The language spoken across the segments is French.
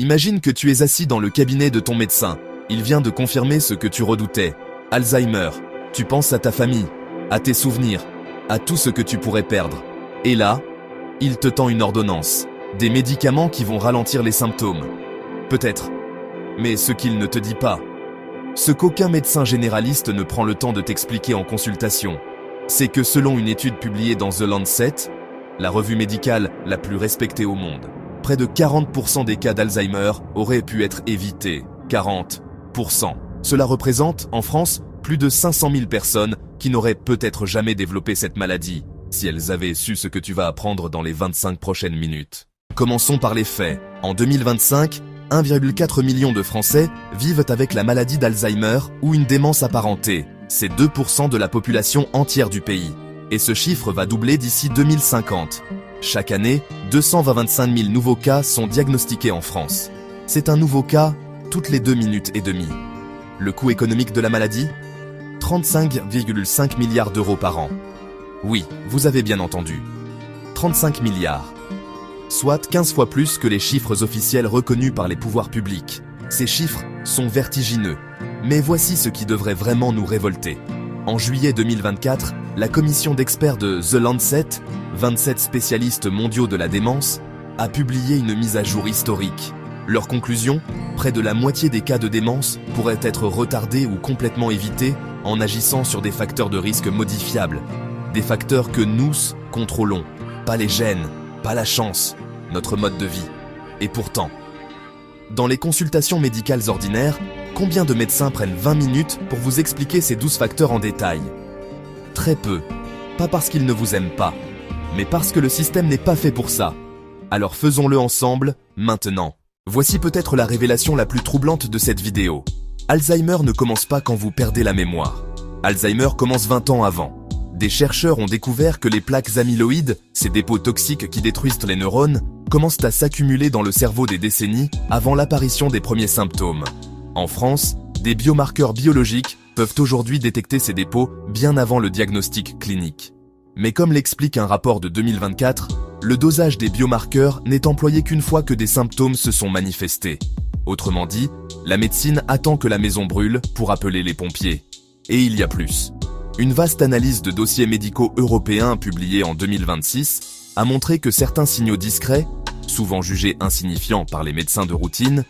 Imagine que tu es assis dans le cabinet de ton médecin. Il vient de confirmer ce que tu redoutais. Alzheimer. Tu penses à ta famille, à tes souvenirs, à tout ce que tu pourrais perdre. Et là, il te tend une ordonnance. Des médicaments qui vont ralentir les symptômes. Peut-être. Mais ce qu'il ne te dit pas, ce qu'aucun médecin généraliste ne prend le temps de t'expliquer en consultation, c'est que selon une étude publiée dans The Lancet, la revue médicale la plus respectée au monde, près de 40% des cas d'Alzheimer auraient pu être évités. 40%. Cela représente, en France, plus de 500 000 personnes qui n'auraient peut-être jamais développé cette maladie, si elles avaient su ce que tu vas apprendre dans les 25 prochaines minutes. Commençons par les faits. En 2025, 1,4 million de Français vivent avec la maladie d'Alzheimer ou une démence apparentée. C'est 2% de la population entière du pays. Et ce chiffre va doubler d'ici 2050. Chaque année, 225 000 nouveaux cas sont diagnostiqués en France. C'est un nouveau cas toutes les 2 minutes et demie. Le coût économique de la maladie ? 35,5 milliards d'euros par an. Oui, vous avez bien entendu. 35 milliards. Soit 15 fois plus que les chiffres officiels reconnus par les pouvoirs publics. Ces chiffres sont vertigineux. Mais voici ce qui devrait vraiment nous révolter. En juillet 2024, la commission d'experts de The Lancet, 27 spécialistes mondiaux de la démence, a publié une mise à jour historique. Leur conclusion, près de la moitié des cas de démence pourraient être retardés ou complètement évités en agissant sur des facteurs de risque modifiables. Des facteurs que nous contrôlons, pas les gènes, pas la chance, notre mode de vie. Et pourtant, dans les consultations médicales ordinaires, combien de médecins prennent 20 minutes pour vous expliquer ces 12 facteurs en détail? Très peu. Pas parce qu'ils ne vous aiment pas, mais parce que le système n'est pas fait pour ça. Alors faisons-le ensemble, maintenant. Voici peut-être la révélation la plus troublante de cette vidéo. Alzheimer ne commence pas quand vous perdez la mémoire. Alzheimer commence 20 ans avant. Des chercheurs ont découvert que les plaques amyloïdes, ces dépôts toxiques qui détruisent les neurones, commencent à s'accumuler dans le cerveau des décennies avant l'apparition des premiers symptômes. En France, des biomarqueurs biologiques peuvent aujourd'hui détecter ces dépôts bien avant le diagnostic clinique. Mais comme l'explique un rapport de 2024, le dosage des biomarqueurs n'est employé qu'une fois que des symptômes se sont manifestés. Autrement dit, la médecine attend que la maison brûle pour appeler les pompiers. Et il y a plus. Une vaste analyse de dossiers médicaux européens publiée en 2026 a montré que certains signaux discrets, souvent jugés insignifiants par les médecins de routine,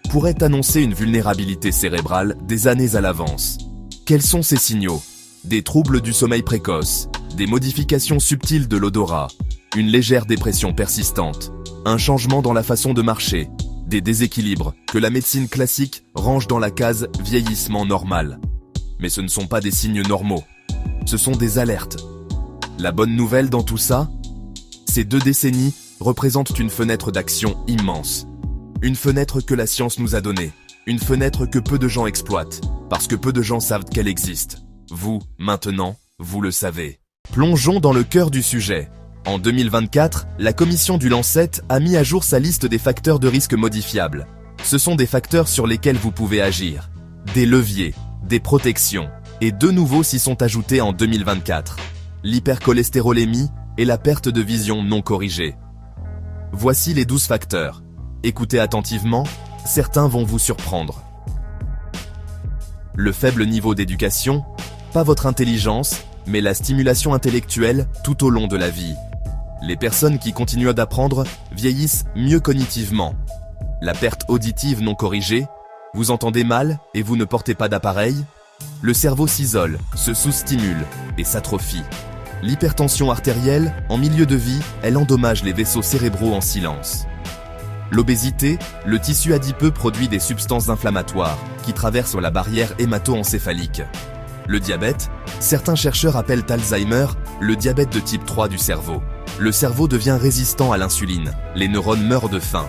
pourraient annoncer une vulnérabilité cérébrale des années à l'avance. Quels sont ces signaux ? Des troubles du sommeil précoce, des modifications subtiles de l'odorat, une légère dépression persistante, un changement dans la façon de marcher, des déséquilibres que la médecine classique range dans la case « vieillissement normal ». Mais ce ne sont pas des signes normaux, ce sont des alertes. La bonne nouvelle dans tout ça ? Ces 2 décennies représentent une fenêtre d'action immense. Une fenêtre que la science nous a donnée, une fenêtre que peu de gens exploitent, parce que peu de gens savent qu'elle existe. Vous, maintenant, vous le savez. Plongeons dans le cœur du sujet. En 2024, la commission du Lancet a mis à jour sa liste des facteurs de risque modifiables. Ce sont des facteurs sur lesquels vous pouvez agir. Des leviers, des protections. Et 2 nouveaux s'y sont ajoutés en 2024. L'hypercholestérolémie et la perte de vision non corrigée. Voici les 12 facteurs. Écoutez attentivement, certains vont vous surprendre. Le faible niveau d'éducation, pas votre intelligence, mais la stimulation intellectuelle tout au long de la vie. Les personnes qui continuent d'apprendre vieillissent mieux cognitivement. La perte auditive non corrigée, vous entendez mal et vous ne portez pas d'appareil. Le cerveau s'isole, se sous-stimule et s'atrophie. L'hypertension artérielle, en milieu de vie, elle endommage les vaisseaux cérébraux en silence. L'obésité, le tissu adipeux produit des substances inflammatoires qui traversent la barrière hémato-encéphalique. Le diabète, certains chercheurs appellent Alzheimer le diabète de type 3 du cerveau. Le cerveau devient résistant à l'insuline, les neurones meurent de faim.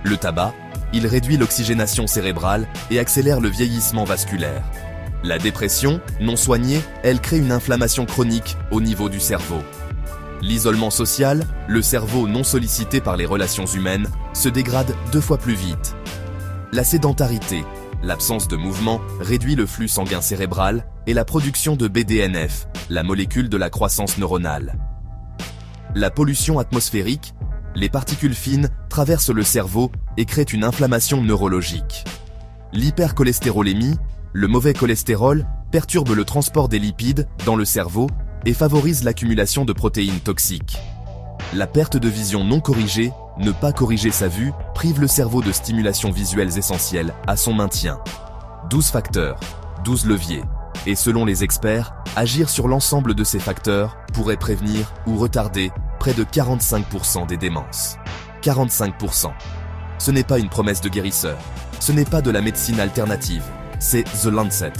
Le tabac, il réduit l'oxygénation cérébrale et accélère le vieillissement vasculaire. La dépression, non soignée, elle crée une inflammation chronique au niveau du cerveau. L'isolement social, le cerveau non sollicité par les relations humaines, se dégrade 2 fois plus vite. La sédentarité, l'absence de mouvement, réduit le flux sanguin cérébral et la production de BDNF, la molécule de la croissance neuronale. La pollution atmosphérique, Les particules fines traversent le cerveau et créent une inflammation neurologique. L'hypercholestérolémie, le mauvais cholestérol, perturbe le transport des lipides dans le cerveau et favorise l'accumulation de protéines toxiques. La perte de vision non corrigée, ne pas corriger sa vue, prive le cerveau de stimulations visuelles essentielles à son maintien. 12 facteurs, 12 leviers. Et selon les experts, agir sur l'ensemble de ces facteurs pourrait prévenir ou retarder près de 45% des démences. 45%. Ce n'est pas une promesse de guérisseur. Ce n'est pas de la médecine alternative. C'est The Lancet.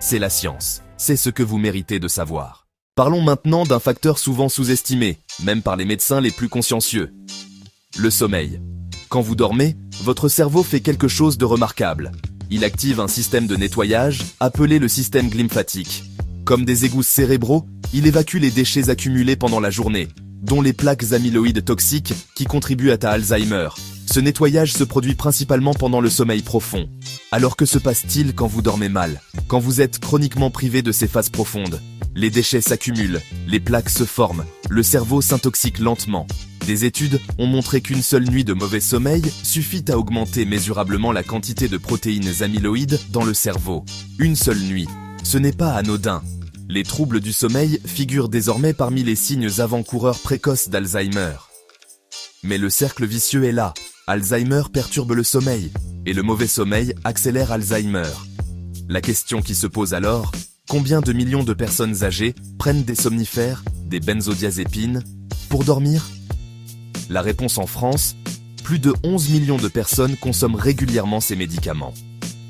C'est la science. C'est ce que vous méritez de savoir. Parlons maintenant d'un facteur souvent sous-estimé, même par les médecins les plus consciencieux. Le sommeil. Quand vous dormez, votre cerveau fait quelque chose de remarquable. Il active un système de nettoyage, appelé le système glymphatique. Comme des égouts cérébraux, il évacue les déchets accumulés pendant la journée, dont les plaques amyloïdes toxiques qui contribuent à ta Alzheimer. Ce nettoyage se produit principalement pendant le sommeil profond. Alors que se passe-t-il quand vous dormez mal, quand vous êtes chroniquement privé de ces phases profondes? Les déchets s'accumulent, les plaques se forment, le cerveau s'intoxique lentement. Des études ont montré qu'une seule nuit de mauvais sommeil suffit à augmenter mesurablement la quantité de protéines amyloïdes dans le cerveau. Une seule nuit. Ce n'est pas anodin. Les troubles du sommeil figurent désormais parmi les signes avant-coureurs précoces d'Alzheimer. Mais le cercle vicieux est là. Alzheimer perturbe le sommeil, et le mauvais sommeil accélère Alzheimer. La question qui se pose alors, combien de millions de personnes âgées prennent des somnifères, des benzodiazépines, pour dormir? La réponse en France, plus de 11 millions de personnes consomment régulièrement ces médicaments.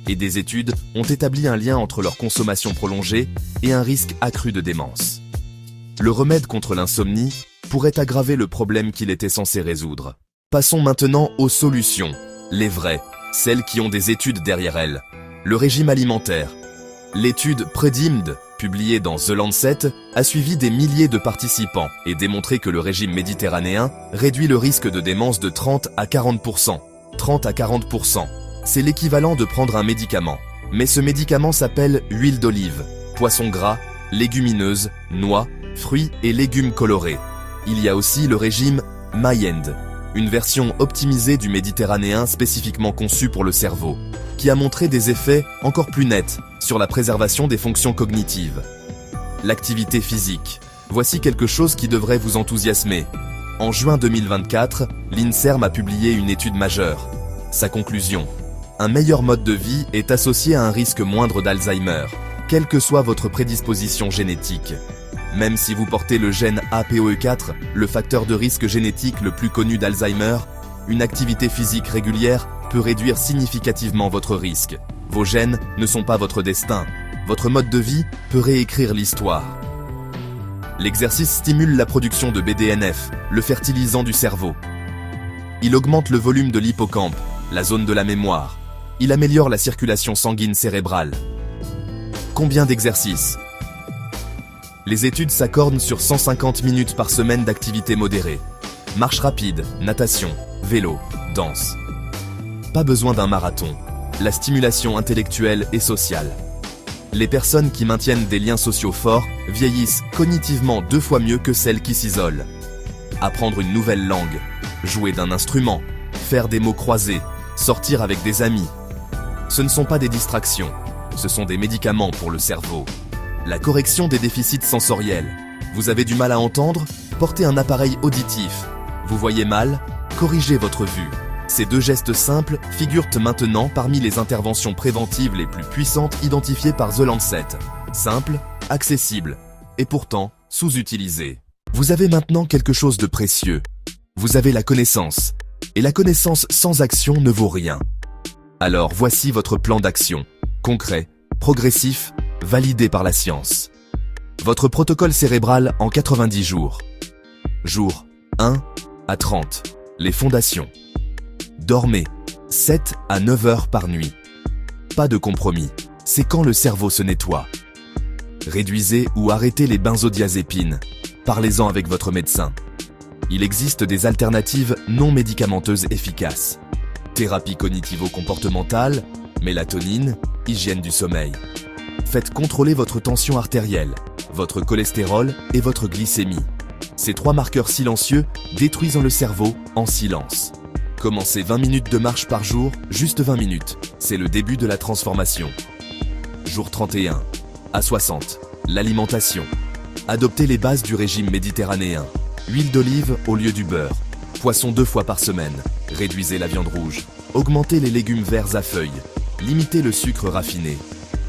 Et des études ont établi un lien entre leur consommation prolongée et un risque accru de démence. Le remède contre l'insomnie pourrait aggraver le problème qu'il était censé résoudre. Passons maintenant aux solutions, les vraies, celles qui ont des études derrière elles. Le régime alimentaire. L'étude PREDIMED, publiée dans The Lancet, a suivi des milliers de participants et démontré que le régime méditerranéen réduit le risque de démence de 30 à 40%. 30 à 40%. C'est l'équivalent de prendre un médicament. Mais ce médicament s'appelle huile d'olive, poisson gras, légumineuses, noix, fruits et légumes colorés. Il y a aussi le régime MyEnd, une version optimisée du méditerranéen spécifiquement conçue pour le cerveau, qui a montré des effets encore plus nets sur la préservation des fonctions cognitives. L'activité physique. Voici quelque chose qui devrait vous enthousiasmer. En juin 2024, l'INSERM a publié une étude majeure. Sa conclusion. Un meilleur mode de vie est associé à un risque moindre d'Alzheimer, quelle que soit votre prédisposition génétique. Même si vous portez le gène APOE4, le facteur de risque génétique le plus connu d'Alzheimer, une activité physique régulière peut réduire significativement votre risque. Vos gènes ne sont pas votre destin. Votre mode de vie peut réécrire l'histoire. L'exercice stimule la production de BDNF, le fertilisant du cerveau. Il augmente le volume de l'hippocampe, la zone de la mémoire. Il améliore la circulation sanguine cérébrale. Combien d'exercices? Les études s'accordent sur 150 minutes par semaine d'activité modérée. Marche rapide, natation, vélo, danse. Pas besoin d'un marathon. La stimulation intellectuelle et sociale. Les personnes qui maintiennent des liens sociaux forts vieillissent cognitivement 2 fois mieux que celles qui s'isolent. Apprendre une nouvelle langue, jouer d'un instrument, faire des mots croisés, sortir avec des amis. Ce ne sont pas des distractions, ce sont des médicaments pour le cerveau. La correction des déficits sensoriels. Vous avez du mal à entendre? Portez un appareil auditif. Vous voyez mal? Corrigez votre vue. Ces 2 gestes simples figurent maintenant parmi les interventions préventives les plus puissantes identifiées par The Lancet. Simple, accessible, et pourtant sous-utilisé. Vous avez maintenant quelque chose de précieux. Vous avez la connaissance. Et la connaissance sans action ne vaut rien. Alors voici votre plan d'action. Concret, progressif, validé par la science. Votre protocole cérébral en 90 jours. Jour 1 à 30. Les fondations. Dormez 7 à 9 heures par nuit. Pas de compromis, c'est quand le cerveau se nettoie. Réduisez ou arrêtez les benzodiazépines. Parlez-en avec votre médecin. Il existe des alternatives non médicamenteuses efficaces. Thérapie cognitivo-comportementale, mélatonine, hygiène du sommeil. Faites contrôler votre tension artérielle, votre cholestérol et votre glycémie. Ces 3 marqueurs silencieux détruisent le cerveau en silence. Commencez 20 minutes de marche par jour, juste 20 minutes. C'est le début de la transformation. Jour 31. À 60. L'alimentation. Adoptez les bases du régime méditerranéen. Huile d'olive au lieu du beurre. Poisson 2 fois par semaine. Réduisez la viande rouge. Augmentez les légumes verts à feuilles. Limitez le sucre raffiné.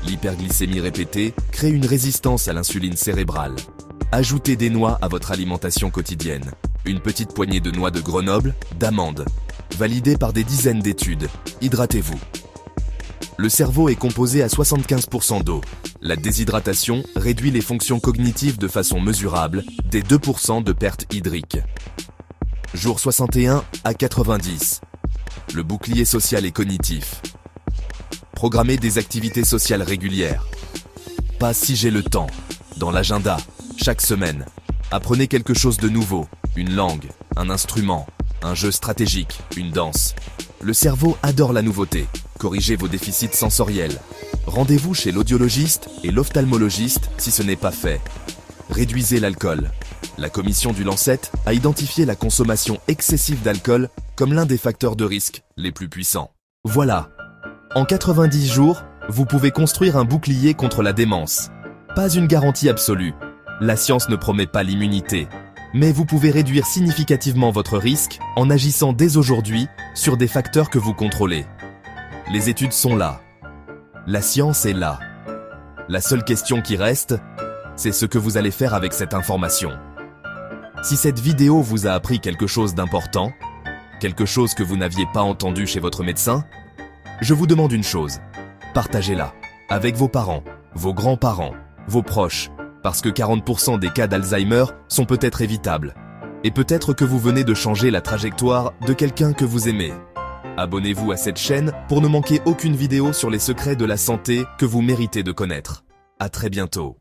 L'hyperglycémie répétée crée une résistance à l'insuline cérébrale. Ajoutez des noix à votre alimentation quotidienne. Une petite poignée de noix de Grenoble, d'amandes. Validée par des dizaines d'études. Hydratez-vous. Le cerveau est composé à 75% d'eau. La déshydratation réduit les fonctions cognitives de façon mesurable, des 2% de perte hydrique. Jour 61 à 90. Le bouclier social et cognitif. Programmez des activités sociales régulières. Pas si j'ai le temps. Dans l'agenda, chaque semaine. Apprenez quelque chose de nouveau. Une langue, un instrument, un jeu stratégique, une danse. Le cerveau adore la nouveauté. Corrigez vos déficits sensoriels. Rendez-vous chez l'audiologiste et l'ophtalmologiste si ce n'est pas fait. Réduisez l'alcool. La commission du Lancet a identifié la consommation excessive d'alcool comme l'un des facteurs de risque les plus puissants. Voilà. En 90 jours, vous pouvez construire un bouclier contre la démence. Pas une garantie absolue. La science ne promet pas l'immunité. Mais vous pouvez réduire significativement votre risque en agissant dès aujourd'hui sur des facteurs que vous contrôlez. Les études sont là. La science est là. La seule question qui reste, c'est ce que vous allez faire avec cette information. Si cette vidéo vous a appris quelque chose d'important, quelque chose que vous n'aviez pas entendu chez votre médecin, je vous demande une chose. Partagez-la avec vos parents, vos grands-parents, vos proches, parce que 40% des cas d'Alzheimer sont peut-être évitables. Et peut-être que vous venez de changer la trajectoire de quelqu'un que vous aimez. Abonnez-vous à cette chaîne pour ne manquer aucune vidéo sur les secrets de la santé que vous méritez de connaître. À très bientôt.